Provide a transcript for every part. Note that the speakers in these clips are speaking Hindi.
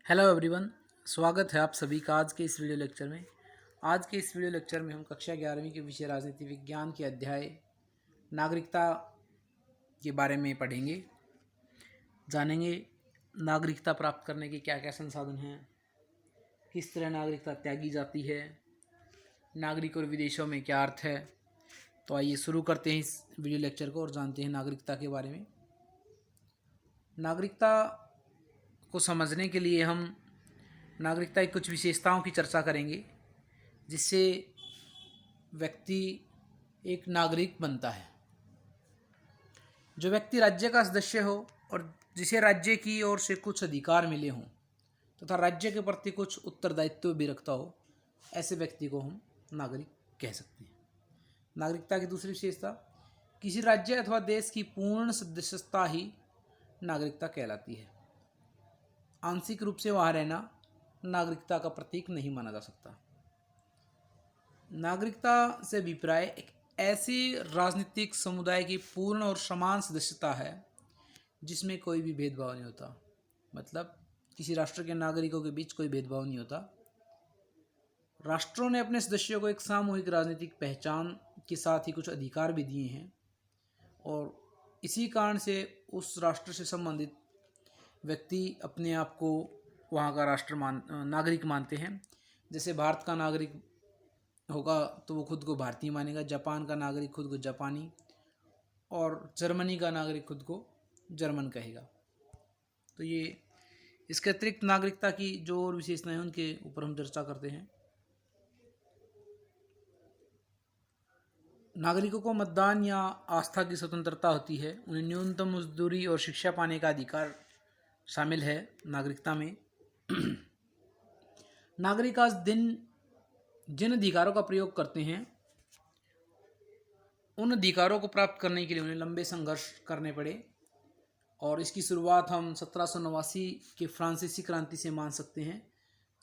Hello everyone. स्वागत है आप सभी का आज के इस वीडियो लेक्चर में। आज के इस वीडियो लेक्चर में हम कक्षा 11वीं के विषय राजनीति विज्ञान के अध्याय नागरिकता के बारे में पढ़ेंगे, जानेंगे नागरिकता प्राप्त करने के क्या क्या संसाधन हैं, किस तरह नागरिकता त्यागी जाती है, नागरिक और विदेशों में क्या अर्थ है। तो आइए शुरू करते हैं इस वीडियो लेक्चर को और जानते हैं नागरिकता के बारे में। नागरिकता को समझने के लिए हम नागरिकता की कुछ विशेषताओं की चर्चा करेंगे, जिससे व्यक्ति एक नागरिक बनता है। जो व्यक्ति राज्य का सदस्य हो और जिसे राज्य की ओर से कुछ अधिकार मिले हों तथा राज्य के प्रति कुछ उत्तरदायित्व भी रखता हो, ऐसे व्यक्ति को हम नागरिक कह सकते हैं। नागरिकता की दूसरी विशेषता, किसी राज्य अथवा देश की पूर्ण सदस्यता ही नागरिकता कहलाती है। आंशिक रूप से वहाँ रहना नागरिकता का प्रतीक नहीं माना जा सकता। नागरिकता से अभिप्राय एक ऐसी राजनीतिक समुदाय की पूर्ण और समान सदस्यता है जिसमें कोई भी भेदभाव नहीं होता। मतलब किसी राष्ट्र के नागरिकों के बीच कोई भेदभाव नहीं होता। राष्ट्रों ने अपने सदस्यों को एक सामूहिक राजनीतिक पहचान के साथ ही कुछ अधिकार भी दिए हैं और इसी कारण से उस राष्ट्र से संबंधित व्यक्ति अपने आप को वहाँ का नागरिक मानते हैं। जैसे भारत का नागरिक होगा तो वो खुद को भारतीय मानेगा, जापान का नागरिक खुद को जापानी, और जर्मनी का नागरिक खुद को जर्मन कहेगा। तो ये इसके अतिरिक्त नागरिकता की जो और विशेषताएं हैं उनके ऊपर हम चर्चा करते हैं। नागरिकों को मतदान या आस्था की स्वतंत्रता होती है। उन्हें न्यूनतम मजदूरी और शिक्षा पाने का अधिकार शामिल है नागरिकता में। नागरिक आज दिन जिन अधिकारों का प्रयोग करते हैं उन अधिकारों को प्राप्त करने के लिए उन्हें लंबे संघर्ष करने पड़े, और इसकी शुरुआत हम 1789 के फ्रांसीसी क्रांति से मान सकते हैं,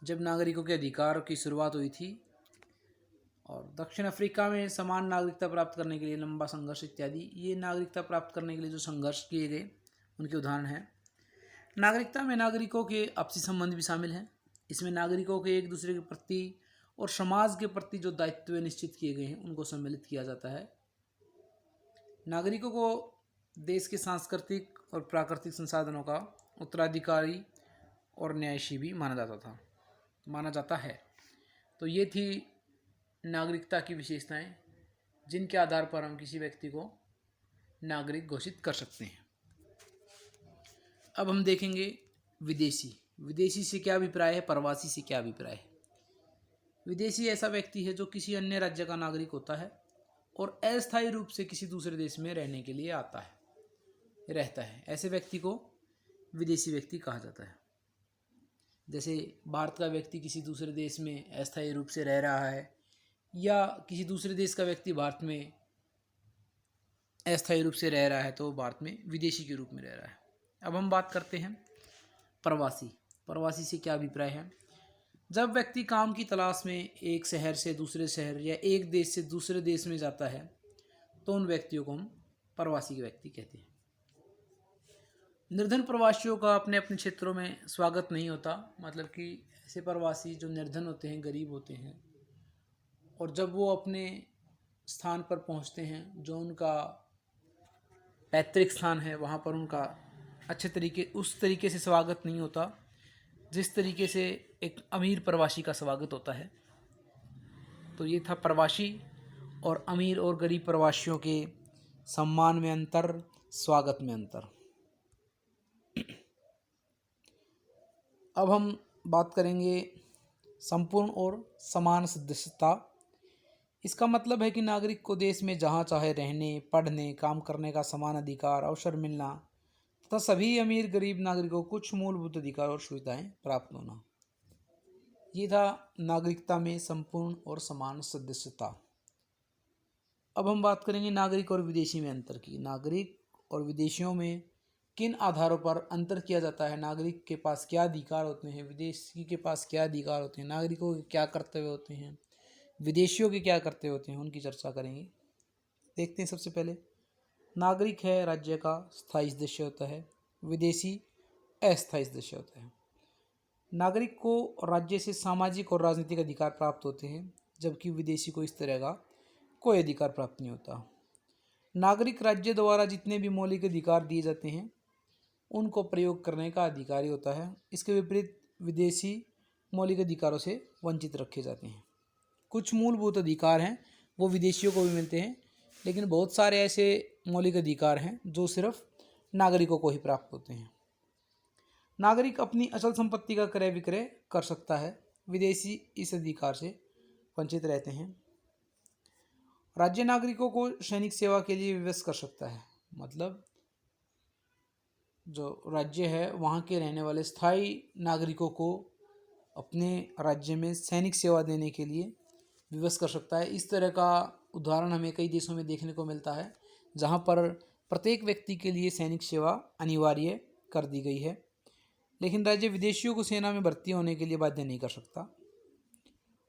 जब नागरिकों के अधिकार की शुरुआत हुई थी। और दक्षिण अफ्रीका में समान नागरिकता प्राप्त करने के लिए लंबा संघर्ष इत्यादि, ये नागरिकता प्राप्त करने के लिए जो संघर्ष किए गए उनके उदाहरण हैं। नागरिकता में नागरिकों के आपसी संबंध भी शामिल हैं। इसमें नागरिकों के एक दूसरे के प्रति और समाज के प्रति जो दायित्व निश्चित किए गए हैं उनको सम्मिलित किया जाता है। नागरिकों को देश के सांस्कृतिक और प्राकृतिक संसाधनों का उत्तराधिकारी और न्यायशी भी माना जाता है। तो ये थी नागरिकता की विशेषताएं, जिनके आधार पर हम किसी व्यक्ति को नागरिक घोषित कर सकते हैं। अब हम देखेंगे विदेशी से क्या अभिप्राय है, प्रवासी से क्या अभिप्राय है। विदेशी ऐसा व्यक्ति है जो किसी अन्य राज्य का नागरिक होता है और अस्थायी रूप से किसी दूसरे देश में रहने के लिए रहता है। ऐसे व्यक्ति को विदेशी व्यक्ति कहा जाता है। जैसे भारत का व्यक्ति किसी दूसरे देश में अस्थायी रूप से रह रहा है, या किसी दूसरे देश का व्यक्ति भारत में अस्थायी रूप से रह रहा है, तो भारत में विदेशी के रूप में रह रहा है। अब हम बात करते हैं प्रवासी से क्या अभिप्राय है। जब व्यक्ति काम की तलाश में एक शहर से दूसरे शहर या एक देश से दूसरे देश में जाता है तो उन व्यक्तियों को हम प्रवासी के व्यक्ति कहते हैं। निर्धन प्रवासियों का अपने अपने क्षेत्रों में स्वागत नहीं होता। मतलब कि ऐसे प्रवासी जो निर्धन होते हैं, गरीब होते हैं, और जब वो अपने स्थान पर पहुंचते हैं, जो उनका पैतृक स्थान है, वहाँ पर उनका उस तरीके से स्वागत नहीं होता जिस तरीके से एक अमीर प्रवासी का स्वागत होता है। तो ये था प्रवासी और अमीर और गरीब प्रवासियों के सम्मान में अंतर, स्वागत में अंतर। अब हम बात करेंगे संपूर्ण और समान सदस्यता। इसका मतलब है कि नागरिक को देश में जहाँ चाहे रहने, पढ़ने, काम करने का समान अधिकार, अवसर मिलना तथा सभी अमीर गरीब नागरिकों को कुछ मूलभूत अधिकार और सुविधाएं प्राप्त होना। ये था नागरिकता में संपूर्ण और समान सदस्यता। अब हम बात करेंगे नागरिक और विदेशी में अंतर की। नागरिक और विदेशियों में किन आधारों पर अंतर किया जाता है, नागरिक के पास क्या अधिकार होते हैं, विदेशी के पास क्या अधिकार होते हैं, नागरिकों के क्या कर्तव्य होते हैं, विदेशियों के क्या कर्तव्य होते हैं, उनकी चर्चा करेंगे। देखते हैं। सबसे पहले नागरिक है राज्य का स्थायी सदस्य होता है, विदेशी अस्थायी सदस्य होता है। नागरिक को राज्य से सामाजिक और राजनीतिक अधिकार प्राप्त होते हैं, जबकि विदेशी को इस तरह का कोई अधिकार प्राप्त नहीं होता। नागरिक राज्य द्वारा जितने भी मौलिक अधिकार दिए जाते हैं उनको प्रयोग करने का अधिकारी होता है। इसके विपरीत विदेशी मौलिक अधिकारों से वंचित रखे जाते हैं। कुछ मूलभूत अधिकार हैं वो विदेशियों को भी मिलते हैं, लेकिन बहुत सारे ऐसे मौलिक अधिकार हैं जो सिर्फ नागरिकों को ही प्राप्त होते हैं। नागरिक अपनी अचल संपत्ति का क्रय विक्रय कर सकता है, विदेशी इस अधिकार से वंचित रहते हैं। राज्य नागरिकों को सैनिक सेवा के लिए विवश कर सकता है, मतलब जो राज्य है वहाँ के रहने वाले स्थायी नागरिकों को अपने राज्य में सैनिक सेवा देने के लिए विवश कर सकता है। इस तरह का उदाहरण हमें कई देशों में देखने को मिलता है, जहाँ पर प्रत्येक व्यक्ति के लिए सैनिक सेवा अनिवार्य कर दी गई है, लेकिन राज्य विदेशियों को सेना में भर्ती होने के लिए बाध्य नहीं कर सकता।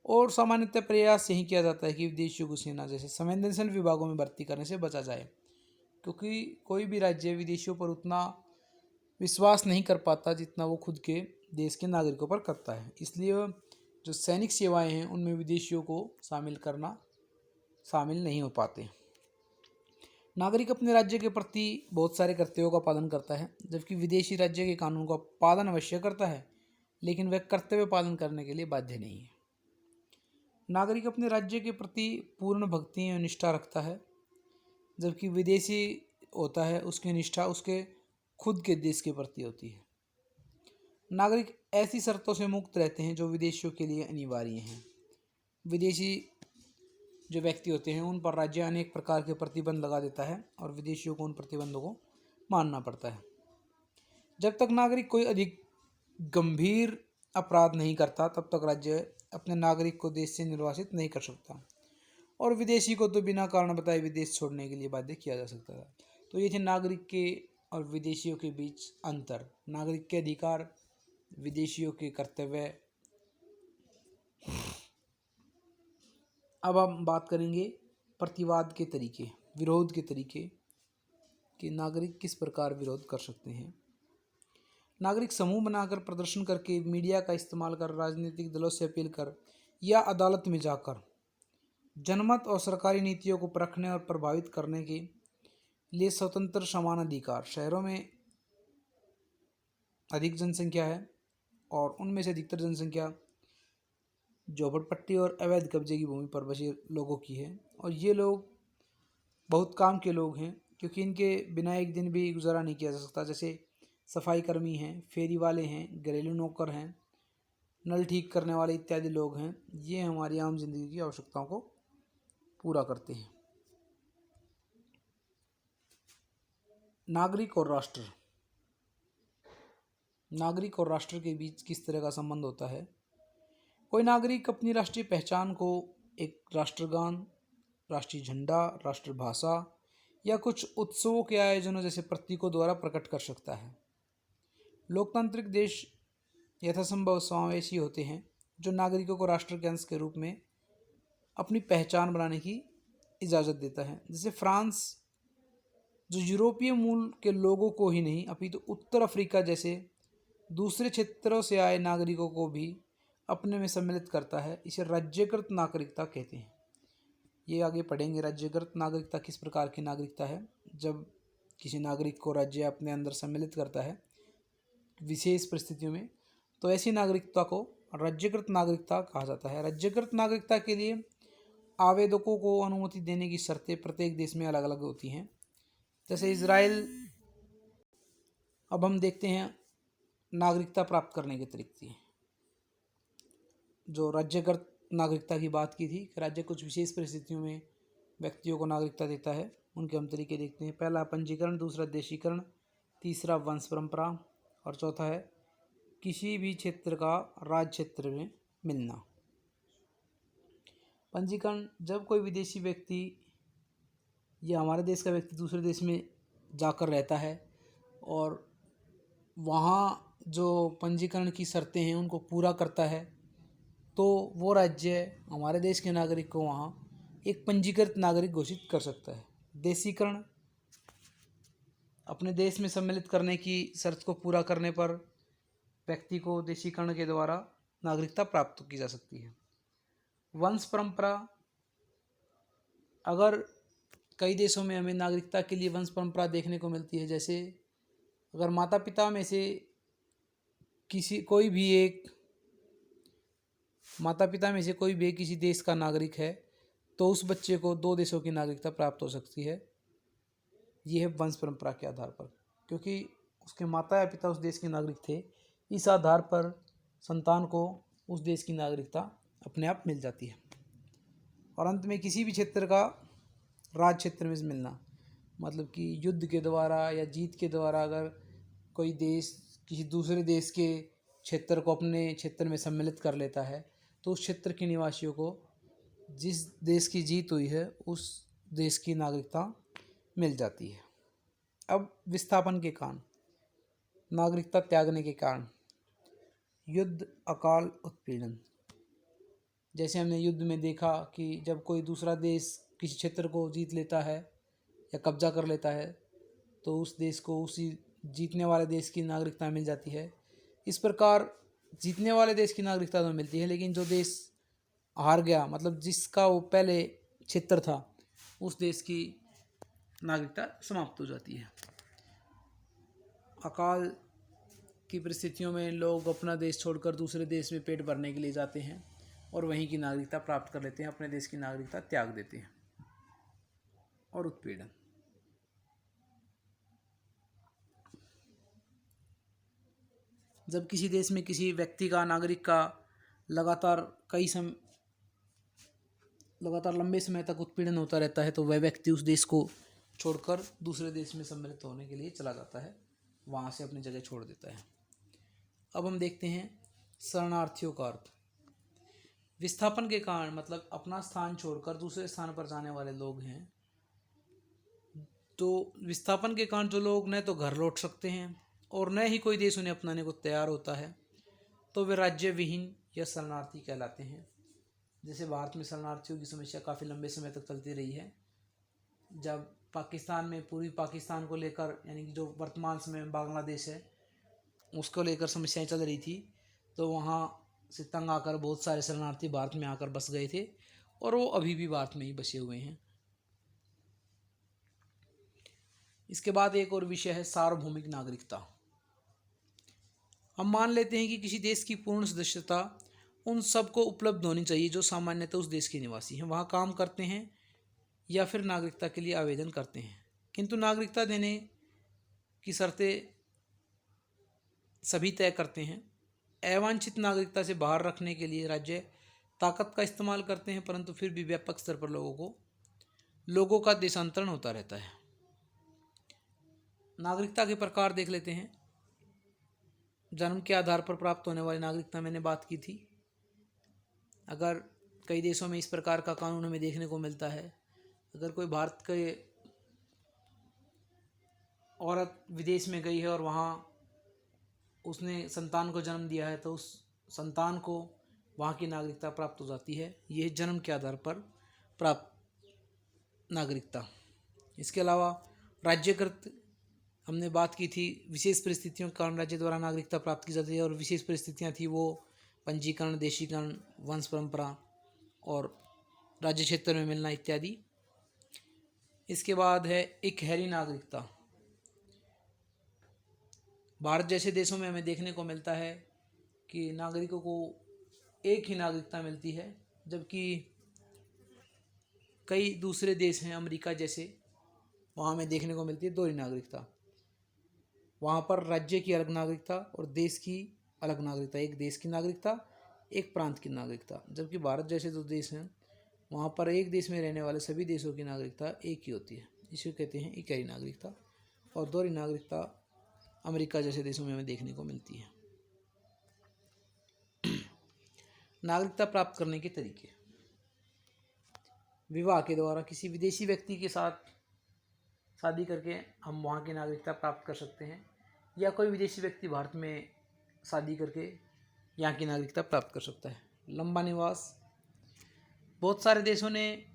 और सामान्यतः प्रयास यही किया जाता है कि विदेशियों को सेना जैसे संवेदनशील विभागों में भर्ती करने से बचा जाए, क्योंकि कोई भी राज्य विदेशियों पर उतना विश्वास नहीं कर पाता जितना वो खुद के देश के नागरिकों पर करता है। इसलिए जो सैनिक सेवाएं हैं उनमें विदेशियों को शामिल नहीं हो पाते। नागरिक अपने राज्य के प्रति बहुत सारे कर्तव्यों का पालन करता है, जबकि विदेशी राज्य के कानून का पालन अवश्य करता है, लेकिन वह कर्तव्य पालन करने के लिए बाध्य नहीं है। नागरिक अपने राज्य के प्रति पूर्ण भक्ति और निष्ठा रखता है, जबकि विदेशी होता है उसकी निष्ठा उसके खुद के देश के प्रति होती है। नागरिक ऐसी शर्तों से मुक्त रहते हैं जो विदेशियों के लिए अनिवार्य हैं। विदेशी जो व्यक्ति होते हैं उन पर राज्य अनेक प्रकार के प्रतिबंध लगा देता है और विदेशियों को उन प्रतिबंधों को मानना पड़ता है। जब तक नागरिक कोई अधिक गंभीर अपराध नहीं करता तब तक राज्य अपने नागरिक को देश से निर्वासित नहीं कर सकता, और विदेशी को तो बिना कारण बताए विदेश छोड़ने के लिए बाध्य किया जा सकता था। तो ये थे नागरिक के और विदेशियों के बीच अंतर, नागरिक के अधिकार, विदेशियों के कर्तव्य। अब हम बात करेंगे प्रतिवाद के तरीके, विरोध के तरीके कि नागरिक किस प्रकार विरोध कर सकते हैं। नागरिक समूह बनाकर, प्रदर्शन करके, मीडिया का इस्तेमाल कर, राजनीतिक दलों से अपील कर या अदालत में जाकर जनमत और सरकारी नीतियों को परखने और प्रभावित करने के लिए स्वतंत्र समान अधिकार। शहरों में अधिक जनसंख्या है और उनमें से अधिकतर जनसंख्या झोपड़पट्टी और अवैध कब्जे की भूमि पर बसे लोगों की है, और ये लोग बहुत काम के लोग हैं, क्योंकि इनके बिना एक दिन भी गुजारा नहीं किया जा सकता। जैसे सफाई कर्मी हैं, फेरी वाले हैं, घरेलू नौकर हैं, नल ठीक करने वाले इत्यादि लोग हैं। ये हमारी आम जिंदगी की आवश्यकताओं को पूरा करते हैं। नागरिक और राष्ट्र, नागरिक और राष्ट्र के बीच किस तरह का संबंध होता है। कोई नागरिक अपनी राष्ट्रीय पहचान को एक राष्ट्रगान, राष्ट्रीय झंडा, राष्ट्रभाषा या कुछ उत्सवों के आयोजनों जैसे प्रतीकों द्वारा प्रकट कर सकता है। लोकतांत्रिक देश यथासंभव समावेशी होते हैं, जो नागरिकों को राष्ट्र के अंश के रूप में अपनी पहचान बनाने की इजाज़त देता है। जैसे फ्रांस, जो यूरोपीय मूल के लोगों को ही नहीं अपितु उत्तर अफ्रीका जैसे दूसरे क्षेत्रों से आए नागरिकों को भी अपने में सम्मिलित करता है। इसे राज्यकृत नागरिकता कहते हैं। ये आगे पढ़ेंगे, राज्यकृत नागरिकता किस प्रकार की नागरिकता है। जब किसी नागरिक को राज्य अपने अंदर सम्मिलित करता है विशेष परिस्थितियों में, तो ऐसी नागरिकता को राज्यकृत नागरिकता कहा जाता है। राज्यकृत नागरिकता के लिए आवेदकों को अनुमति देने की शर्तें प्रत्येक देश में अलग अलग होती हैं। जैसे इजराइल, अब हम देखते हैं नागरिकता प्राप्त करने के तरीके। जो राज्यकृत नागरिकता की बात की थी, राज्य कुछ विशेष परिस्थितियों में व्यक्तियों को नागरिकता देता है, उनके हम तरीके देखते हैं। पहला पंजीकरण, दूसरा देशीकरण, तीसरा वंश परंपरा, और चौथा है किसी भी क्षेत्र का राज्य क्षेत्र में मिलना। पंजीकरण, जब कोई विदेशी व्यक्ति या हमारे देश का व्यक्ति दूसरे देश में जाकर रहता है और वहाँ जो पंजीकरण की शर्तें हैं उनको पूरा करता है, तो वो राज्य हमारे देश के नागरिक को वहाँ एक पंजीकृत नागरिक घोषित कर सकता है। देशीकरण, अपने देश में सम्मिलित करने की शर्त को पूरा करने पर व्यक्ति को देशीकरण के द्वारा नागरिकता प्राप्त की जा सकती है। वंश परंपरा, अगर कई देशों में हमें नागरिकता के लिए वंश परंपरा देखने को मिलती है। जैसे अगर माता पिता में से कोई भी एक किसी देश का नागरिक है तो उस बच्चे को 2 देशों की नागरिकता प्राप्त हो सकती है। ये है वंश परंपरा के आधार पर, क्योंकि उसके माता या पिता उस देश के नागरिक थे। इस आधार पर संतान को उस देश की नागरिकता अपने आप मिल जाती है। और अंत में किसी भी क्षेत्र का राज क्षेत्र में मिलना, मतलब कि युद्ध के द्वारा या जीत के द्वारा अगर कोई देश किसी दूसरे देश के क्षेत्र को अपने क्षेत्र में सम्मिलित कर लेता है तो उस क्षेत्र के निवासियों को जिस देश की जीत हुई है उस देश की नागरिकता मिल जाती है। अब विस्थापन के कारण, नागरिकता त्यागने के कारण, युद्ध, अकाल, उत्पीड़न। जैसे हमने युद्ध में देखा कि जब कोई दूसरा देश किसी क्षेत्र को जीत लेता है या कब्जा कर लेता है तो उस देश को उसी जीतने वाले देश की नागरिकता मिल जाती है। इस प्रकार जीतने वाले देश की नागरिकता तो मिलती है, लेकिन जो देश हार गया, मतलब जिसका वो पहले क्षेत्र था, उस देश की नागरिकता समाप्त हो जाती है। अकाल की परिस्थितियों में लोग अपना देश छोड़कर दूसरे देश में पेट भरने के लिए जाते हैं और वहीं की नागरिकता प्राप्त कर लेते हैं, अपने देश की नागरिकता त्याग देते हैं। और उत्पीड़न, जब किसी देश में किसी व्यक्ति का, नागरिक का लगातार लंबे समय तक उत्पीड़न होता रहता है तो वह व्यक्ति उस देश को छोड़कर दूसरे देश में सम्मिलित होने के लिए चला जाता है, वहाँ से अपनी जगह छोड़ देता है। अब हम देखते हैं शरणार्थियों का अर्थ। विस्थापन के कारण मतलब अपना स्थान छोड़कर दूसरे स्थान पर जाने वाले लोग हैं। तो विस्थापन के कारण जो लोग न तो घर लौट सकते हैं और न ही कोई देश उन्हें अपनाने को तैयार होता है, तो वे राज्य विहीन या शरणार्थी कहलाते हैं। जैसे भारत में शरणार्थियों की समस्या काफ़ी लंबे समय तक चलती रही है। जब पाकिस्तान में पूर्वी पाकिस्तान को लेकर, यानी कि जो वर्तमान समय में बांग्लादेश है, उसको लेकर समस्याएं चल रही थी, तो वहाँ से तंग आकर बहुत सारे शरणार्थी भारत में आकर बस गए थे और वो अभी भी भारत में ही बसे हुए हैं। इसके बाद एक और विषय है सार्वभौमिक नागरिकता। हम मान लेते हैं कि किसी देश की पूर्ण सदस्यता उन सबको उपलब्ध होनी चाहिए जो सामान्यतः उस देश के निवासी हैं, वहाँ काम करते हैं या फिर नागरिकता के लिए आवेदन करते हैं। किंतु नागरिकता देने की शर्तें सभी तय करते हैं। अवांछित नागरिकता से बाहर रखने के लिए राज्य ताकत का इस्तेमाल करते हैं, परंतु फिर भी व्यापक स्तर पर लोगों का देशांतरण होता रहता है। नागरिकता के प्रकार देख लेते हैं। जन्म के आधार पर प्राप्त होने वाली नागरिकता मैंने बात की थी। अगर कई देशों में इस प्रकार का कानून हमें देखने को मिलता है, अगर कोई भारत के औरत विदेश में गई है और वहाँ उसने संतान को जन्म दिया है तो उस संतान को वहाँ की नागरिकता प्राप्त हो जाती है। यह जन्म के आधार पर प्राप्त नागरिकता। इसके अलावा राज्यकृत, हमने बात की थी, विशेष परिस्थितियों के कारण राज्य द्वारा नागरिकता प्राप्त की जाती है और विशेष परिस्थितियाँ थी वो पंजीकरण, देशीकरण, वंश परंपरा और राज्य क्षेत्र में मिलना इत्यादि। इसके बाद है इकहरी नागरिकता। भारत जैसे देशों में हमें देखने को मिलता है कि नागरिकों को एक ही नागरिकता मिलती है, जबकि कई दूसरे देश हैं, अमेरिका जैसे, वहाँ हमें देखने को मिलती है दोहरी नागरिकता। वहाँ पर राज्य की अलग नागरिकता और देश की अलग नागरिकता, एक देश की नागरिकता, एक प्रांत की नागरिकता। जबकि भारत जैसे जो देश हैं वहाँ पर एक देश में रहने वाले सभी देशों की नागरिकता एक ही होती है, इसे कहते हैं इकहरी नागरिकता। और दोहरी नागरिकता अमेरिका जैसे देशों में हमें देखने को मिलती है। नागरिकता प्राप्त करने के तरीके। विवाह के द्वारा किसी विदेशी व्यक्ति के साथ शादी करके हम वहाँ की नागरिकता प्राप्त कर सकते हैं, या कोई विदेशी व्यक्ति भारत में शादी करके यहाँ की नागरिकता प्राप्त कर सकता है। लंबा निवास, बहुत सारे देशों ने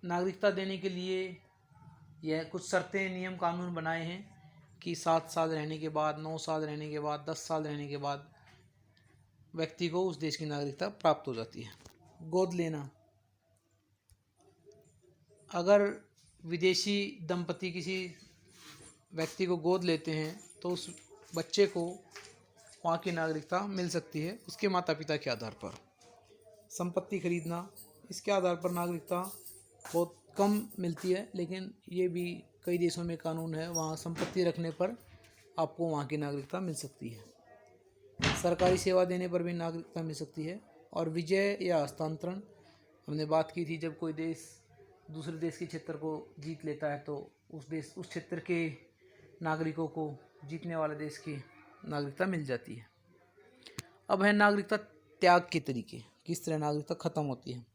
नागरिकता देने के लिए यह कुछ शर्तें, नियम, कानून बनाए हैं कि 7 साल रहने के बाद, 9 साल रहने के बाद, 10 साल रहने के बाद व्यक्ति को उस देश की नागरिकता प्राप्त हो जाती है। गोद लेना, अगर विदेशी दंपति किसी व्यक्ति को गोद लेते हैं तो उस बच्चे को वहाँ की नागरिकता मिल सकती है उसके माता पिता के आधार पर। संपत्ति खरीदना, इसके आधार पर नागरिकता बहुत कम मिलती है, लेकिन ये भी कई देशों में कानून है, वहाँ संपत्ति रखने पर आपको वहाँ की नागरिकता मिल सकती है। सरकारी सेवा देने पर भी नागरिकता मिल सकती है। और विजय या हस्तांतरण, हमने बात की थी, जब कोई देश दूसरे देश के क्षेत्र को जीत लेता है तो उस क्षेत्र के नागरिकों को जीतने वाले देश की नागरिकता मिल जाती है। अब है नागरिकता त्याग के तरीके, किस तरह नागरिकता खत्म होती है।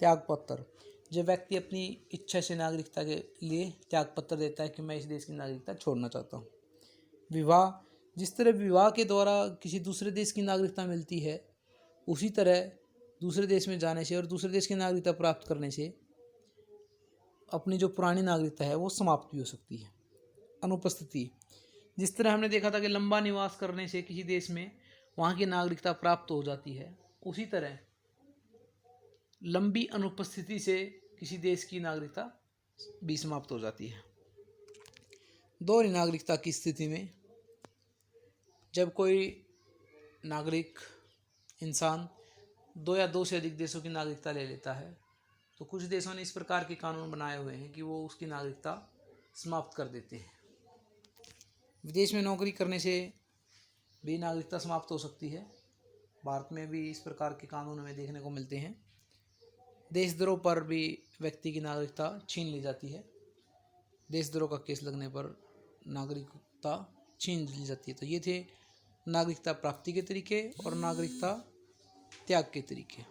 त्याग पत्र, जब व्यक्ति अपनी इच्छा से नागरिकता के लिए त्याग पत्र देता है कि मैं इस देश की नागरिकता छोड़ना चाहता हूँ। विवाह, जिस तरह विवाह के द्वारा किसी दूसरे देश की नागरिकता मिलती है, उसी तरह दूसरे देश में जाने से और दूसरे देश की नागरिकता प्राप्त करने से अपनी जो पुरानी नागरिकता है वो समाप्त भी हो सकती है। अनुपस्थिति, जिस तरह हमने देखा था कि लंबा निवास करने से किसी देश में वहाँ की नागरिकता प्राप्त हो जाती है, उसी तरह लंबी अनुपस्थिति से किसी देश की नागरिकता भी समाप्त हो जाती है। दोहरी नागरिकता की स्थिति में, जब कोई नागरिक इंसान 2 या 2 से अधिक देशों की नागरिकता ले लेता है तो कुछ देशों ने इस प्रकार के कानून बनाए हुए हैं कि वो उसकी नागरिकता समाप्त कर देते हैं। विदेश में नौकरी करने से भी नागरिकता समाप्त हो सकती है। भारत में भी इस प्रकार के कानून हमें देखने को मिलते हैं। देशद्रोह पर भी व्यक्ति की नागरिकता छीन ली जाती है। देशद्रोह का केस लगने पर नागरिकता छीन ली जाती है। तो ये थे नागरिकता प्राप्ति के तरीके और नागरिकता त्याग के तरीके।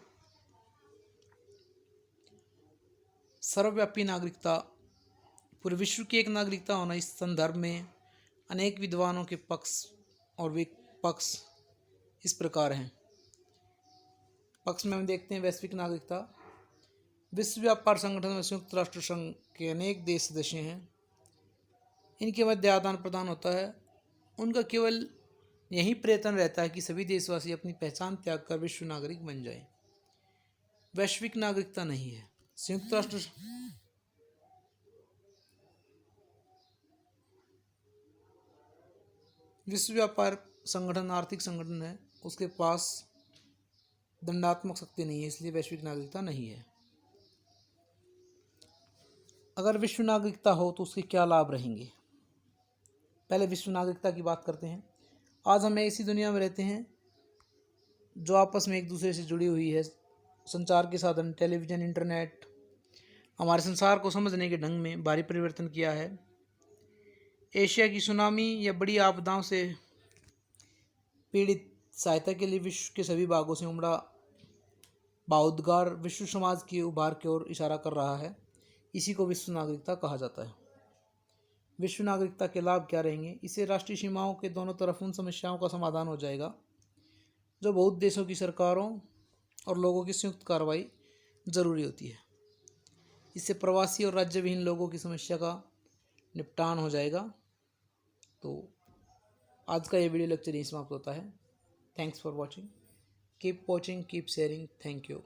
सर्वव्यापी नागरिकता, पूरे विश्व की एक नागरिकता होना, इस संदर्भ में अनेक विद्वानों के पक्ष और विपक्ष इस प्रकार हैं। पक्ष में हम देखते हैं वैश्विक नागरिकता। विश्व व्यापार संगठन में संयुक्त राष्ट्र संघ के अनेक देश सदस्य हैं। इनके मध्य आदान प्रदान होता है। उनका केवल यही प्रयत्न रहता है कि सभी देशवासी अपनी पहचान त्याग कर विश्व नागरिक बन जाएं। वैश्विक नागरिकता नहीं है। संयुक्त राष्ट्र विश्व व्यापार संगठन आर्थिक संगठन है, उसके पास दंडात्मक शक्ति नहीं है, इसलिए वैश्विक नागरिकता नहीं है। अगर विश्व नागरिकता हो तो उसके क्या लाभ रहेंगे। पहले विश्व नागरिकता की बात करते हैं। आज हम ऐसी दुनिया में रहते हैं जो आपस में एक दूसरे से जुड़ी हुई है। संचार के साधन, टेलीविज़न, इंटरनेट हमारे संसार को समझने के ढंग में भारी परिवर्तन किया है। एशिया की सुनामी या बड़ी आपदाओं से पीड़ित सहायता के लिए विश्व के सभी भागों से उमड़ा बहुउद्गार विश्व समाज की उभार की ओर इशारा कर रहा है। इसी को विश्व नागरिकता कहा जाता है। विश्व नागरिकता के लाभ क्या रहेंगे। इससे राष्ट्रीय सीमाओं के दोनों तरफ उन समस्याओं का समाधान हो जाएगा जो बहुत देशों की सरकारों और लोगों की संयुक्त कार्रवाई जरूरी होती है। इससे प्रवासी और राज्य विहीन लोगों की समस्या का निपटान हो जाएगा। तो आज का ये वीडियो लेक्चर यहीं समाप्त होता है। Thanks for watching. Keep watching, keep sharing. Thank you.